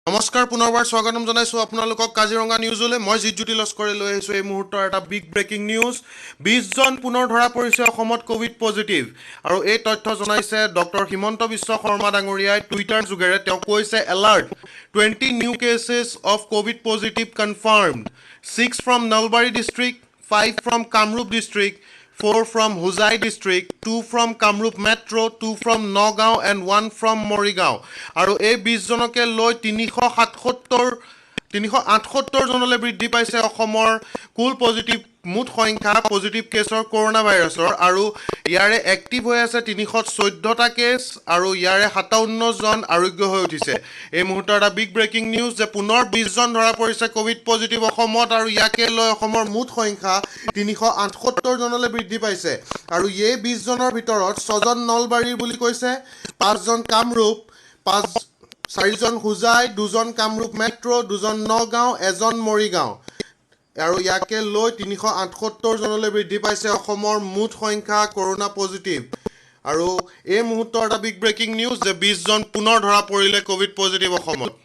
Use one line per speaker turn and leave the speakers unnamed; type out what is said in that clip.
নমস্কাৰ পুনৰবাৰ স্বাগতম জনাইছো আপোনালোকক কাজিৰঙা নিউজলৈ মই জিজ্যোতি লস্কৰে লৈ আহিছো এই মুহূৰ্তৰ এটা বিগ ব্ৰেকিং নিউজ 20 জন পুনৰ ধৰা পৰিছে অসমত কোভিড পজিটিভ আৰু এই তথ্য জনাইছে ডক্টৰ হিমন্ত বিশ্ব শৰ্মা ডাঙৰীয়াই টুইটাৰ যোগেৰে তেওঁ কৈছে alert 20 new cases of covid positive confirmed 6 from Nalbari district 5 from Kamrup district 4 from Huzai district, 2 from Kamrup Metro, 2 from Nagaon and 1 from Morigaon. আৰু এই 20 জনকে লৈ 378 জনলৈ বৃদ্ধি পাইছে অসমৰ কুল পজিটিভ মুঠ সংখ্যা পজিটিভ কেছৰ কৰোনা ভাইৰাছৰ আৰু ইয়াৰে এক্টিভ হৈ আছে 314টা কেছ আৰু ইয়াৰে 57 জন আৰোগ্য হৈ উঠিছে এই মুহূৰ্তৰ এটা বিগ ব্ৰেকিং নিউজ যে পুনৰ 20 জন ধৰা পৰিছে কোভিড পজিটিভ অসমত আৰু ইয়াকে লৈ অসমৰ মুঠ সংখ্যা 378 জনলৈ বৃদ্ধি পাইছে আৰু এই 20 জনৰ ভিতৰত 6 জন নলবাৰীৰ বুলি কৈছে 5 জন কামৰূপ 4 জন হুজাই 2 জন কামৰূপ মেট্ৰ 2 জন নগাঁও 1 জন মৰিগাঁও আৰু ইয়াকে লৈ 378 জনলৈ বৃদ্ধি পাইছে অসমৰ মুঠ সংখ্যা কৰোনা পজিটিভ আৰু এই মুহূৰ্তৰ এটা বিগ ব্ৰেকিং নিউজ যে 20 জন পুনৰ ধৰা পৰিলে কোভিড পজিটিভ অসমত